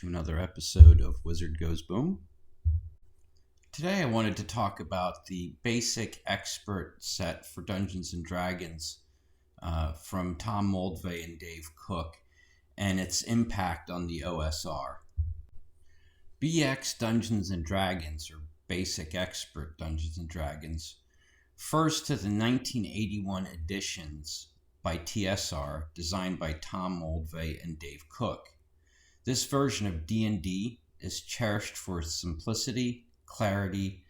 to another episode of Wizard Goes Boom. Today I wanted to talk about the basic expert set for Dungeons & Dragons from Tom Moldvay and Dave Cook and its impact on the OSR. BX Dungeons & Dragons, or Basic Expert Dungeons & Dragons, refers to the 1981 editions by TSR designed by Tom Moldvay and Dave Cook. This version of D&D is cherished for its simplicity, clarity,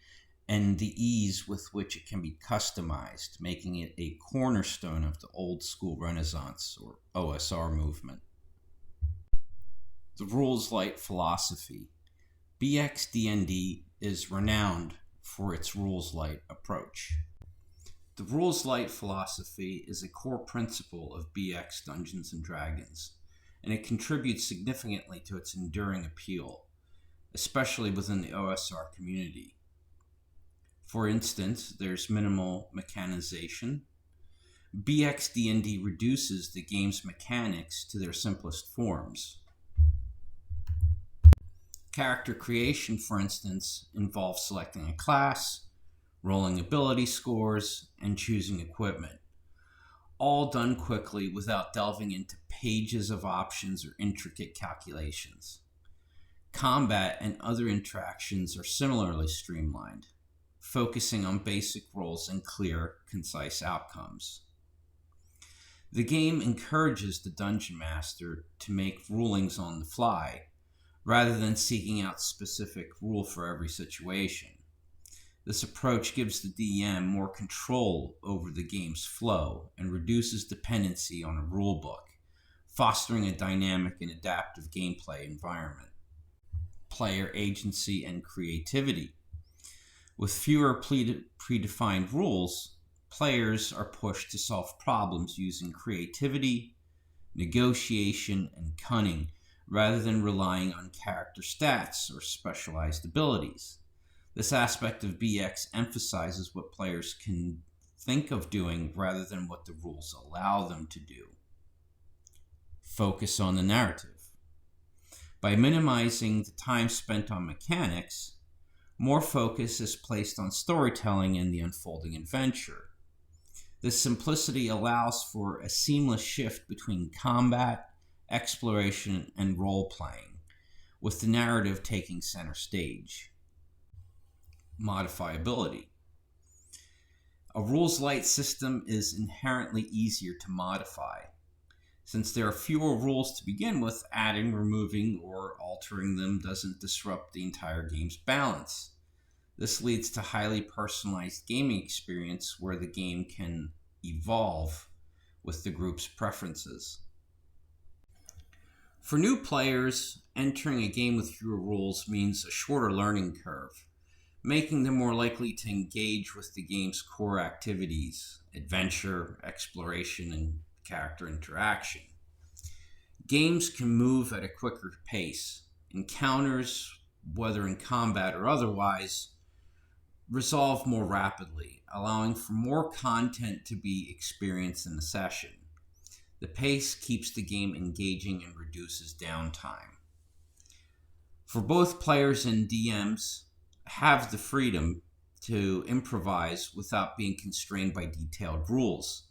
and the ease with which it can be customized, making it a cornerstone of the old school Renaissance or OSR movement. The rules light philosophy. BX D&D is renowned for its rules light approach. The rules light philosophy is a core principle of BX Dungeons & Dragons, and it contributes significantly to its enduring appeal, especially within the OSR community. For instance, there's minimal mechanization. BX D&D reduces the game's mechanics to their simplest forms. Character creation, for instance, involves selecting a class, rolling ability scores, and choosing equipment, all done quickly without delving into pages of options or intricate calculations. Combat and other interactions are similarly streamlined, focusing on basic roles and clear, concise outcomes. The game encourages the dungeon master to make rulings on the fly, rather than seeking out specific rule for every situation. This approach gives the DM more control over the game's flow and reduces dependency on a rulebook, fostering a dynamic and adaptive gameplay environment. Player agency and creativity. With fewer predefined rules, players are pushed to solve problems using creativity, negotiation, and cunning, rather than relying on character stats or specialized abilities. This aspect of BX emphasizes what players can think of doing rather than what the rules allow them to do. Focus on the narrative. By minimizing the time spent on mechanics, more focus is placed on storytelling and the unfolding adventure. This simplicity allows for a seamless shift between combat, exploration, and role-playing, with the narrative taking center stage. Modifiability. A rules-light system is inherently easier to modify. Since there are fewer rules to begin with, adding, removing, or altering them doesn't disrupt the entire game's balance. This leads to highly personalized gaming experience where the game can evolve with the group's preferences. For new players, entering a game with fewer rules means a shorter learning curve, making them more likely to engage with the game's core activities, adventure, exploration, and character interaction. Games can move at a quicker pace. Encounters, whether in combat or otherwise, resolve more rapidly, allowing for more content to be experienced in the session. The pace keeps the game engaging and reduces downtime. For both players and DMs, have the freedom to improvise without being constrained by detailed rules.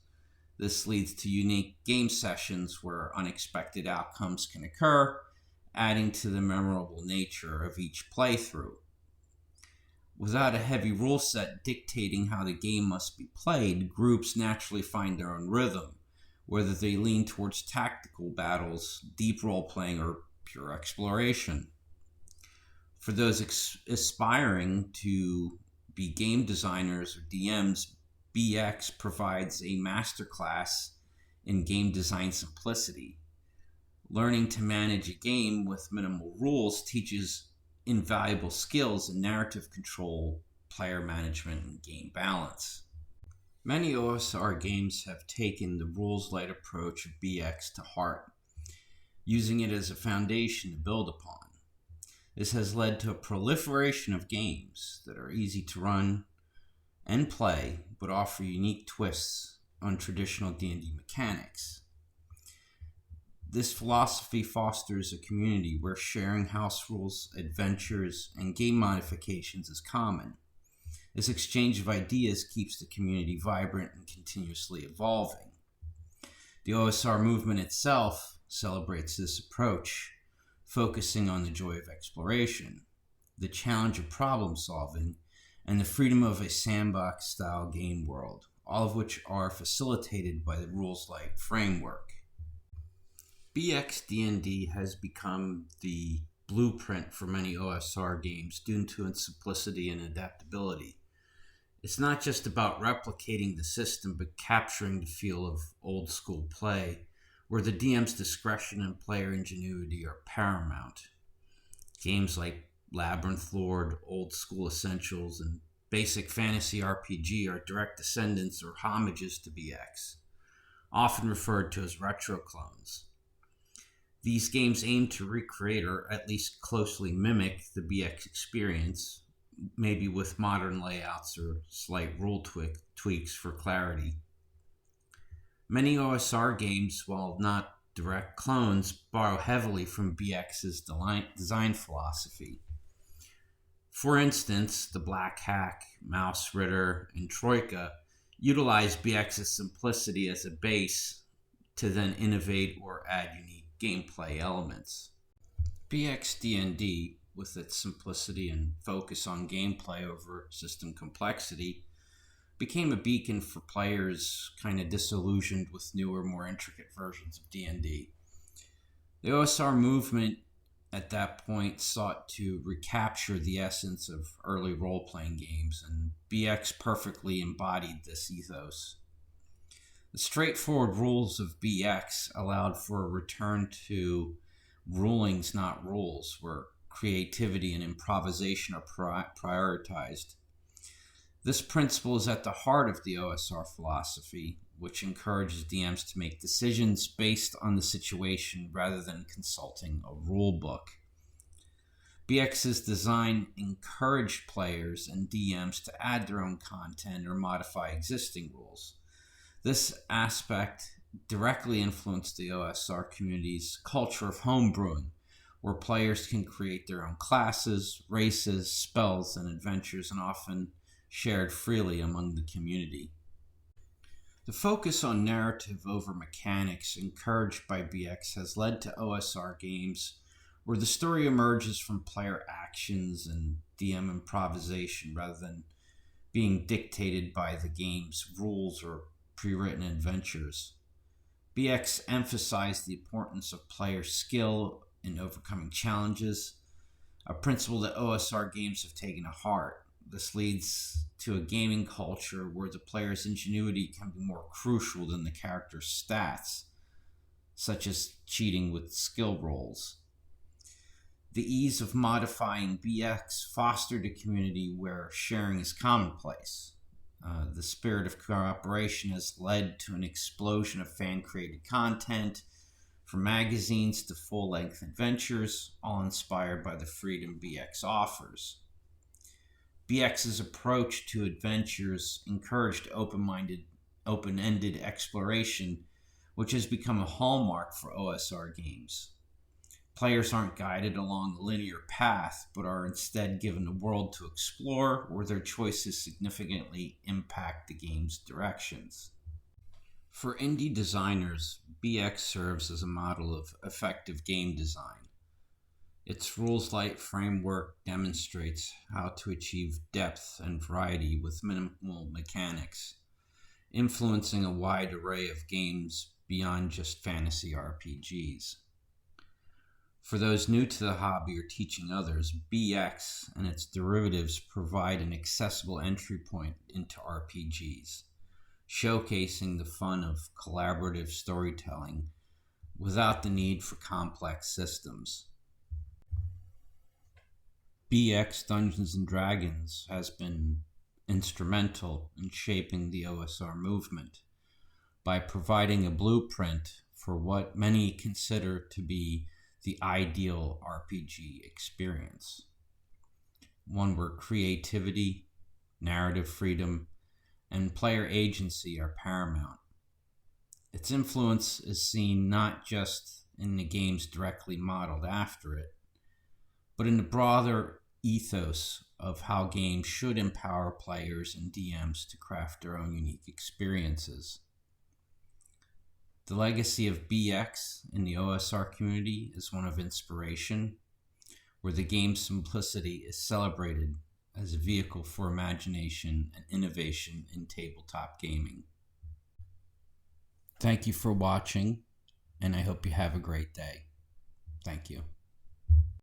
This leads to unique game sessions where unexpected outcomes can occur, adding to the memorable nature of each playthrough. Without a heavy rule set dictating how the game must be played, groups naturally find their own rhythm, whether they lean towards tactical battles, deep role-playing, or pure exploration. For those aspiring to be game designers or DMs, BX provides a masterclass in game design simplicity. Learning to manage a game with minimal rules teaches invaluable skills in narrative control, player management, and game balance. Many OSR games have taken the rules-light approach of BX to heart, using it as a foundation to build upon. This has led to a proliferation of games that are easy to run and play, but offer unique twists on traditional D&D mechanics. This philosophy fosters a community where sharing house rules, adventures, and game modifications is common. This exchange of ideas keeps the community vibrant and continuously evolving. The OSR movement itself celebrates this approach, focusing on the joy of exploration, the challenge of problem solving, and the freedom of a sandbox-style game world, all of which are facilitated by the rules-light framework. BX D&D has become the blueprint for many OSR games due to its simplicity and adaptability. It's not just about replicating the system, but capturing the feel of old-school play, where the DM's discretion and player ingenuity are paramount. Games like Labyrinth Lord, Old School Essentials, and Basic Fantasy RPG are direct descendants or homages to BX, often referred to as Retroclones. These games aim to recreate or at least closely mimic the BX experience, maybe with modern layouts or slight rule tweaks for clarity. Many OSR games, while not direct clones, borrow heavily from BX's design philosophy. For instance, the Black Hack, Mouse Ritter, and Troika utilize BX's simplicity as a base to then innovate or add unique gameplay elements. BX D&D, with its simplicity and focus on gameplay over system complexity, became a beacon for players kind of disillusioned with newer, more intricate versions of D&D. The OSR movement at that point sought to recapture the essence of early role-playing games, and BX perfectly embodied this ethos. The straightforward rules of BX allowed for a return to rulings, not rules, where creativity and improvisation are prioritized. This principle is at the heart of the OSR philosophy, which encourages DMs to make decisions based on the situation rather than consulting a rule book. BX's design encouraged players and DMs to add their own content or modify existing rules. This aspect directly influenced the OSR community's culture of homebrewing, where players can create their own classes, races, spells, and adventures, and often shared freely among the community. The focus on narrative over mechanics encouraged by BX has led to OSR games where the story emerges from player actions and DM improvisation rather than being dictated by the game's rules or pre-written adventures. BX emphasized the importance of player skill in overcoming challenges, a principle that OSR games have taken to heart. This leads to a gaming culture where the player's ingenuity can be more crucial than the character's stats, such as cheating with skill rolls. The ease of modifying BX fostered a community where sharing is commonplace. The spirit of cooperation has led to an explosion of fan-created content, from magazines to full-length adventures, all inspired by the freedom BX offers. BX's approach to adventures encouraged open-ended exploration, which has become a hallmark for OSR games. Players aren't guided along a linear path, but are instead given a world to explore where their choices significantly impact the game's directions. For indie designers, BX serves as a model of effective game design. Its rules-light framework demonstrates how to achieve depth and variety with minimal mechanics, influencing a wide array of games beyond just fantasy RPGs. For those new to the hobby or teaching others, BX and its derivatives provide an accessible entry point into RPGs, showcasing the fun of collaborative storytelling without the need for complex systems. BX Dungeons & Dragons has been instrumental in shaping the OSR movement by providing a blueprint for what many consider to be the ideal RPG experience. One where creativity, narrative freedom, and player agency are paramount. Its influence is seen not just in the games directly modeled after it, but in the broader ethos of how games should empower players and DMs to craft their own unique experiences. The legacy of BX in the OSR community is one of inspiration, where the game's simplicity is celebrated as a vehicle for imagination and innovation in tabletop gaming. Thank you for watching, and I hope you have a great day. Thank you.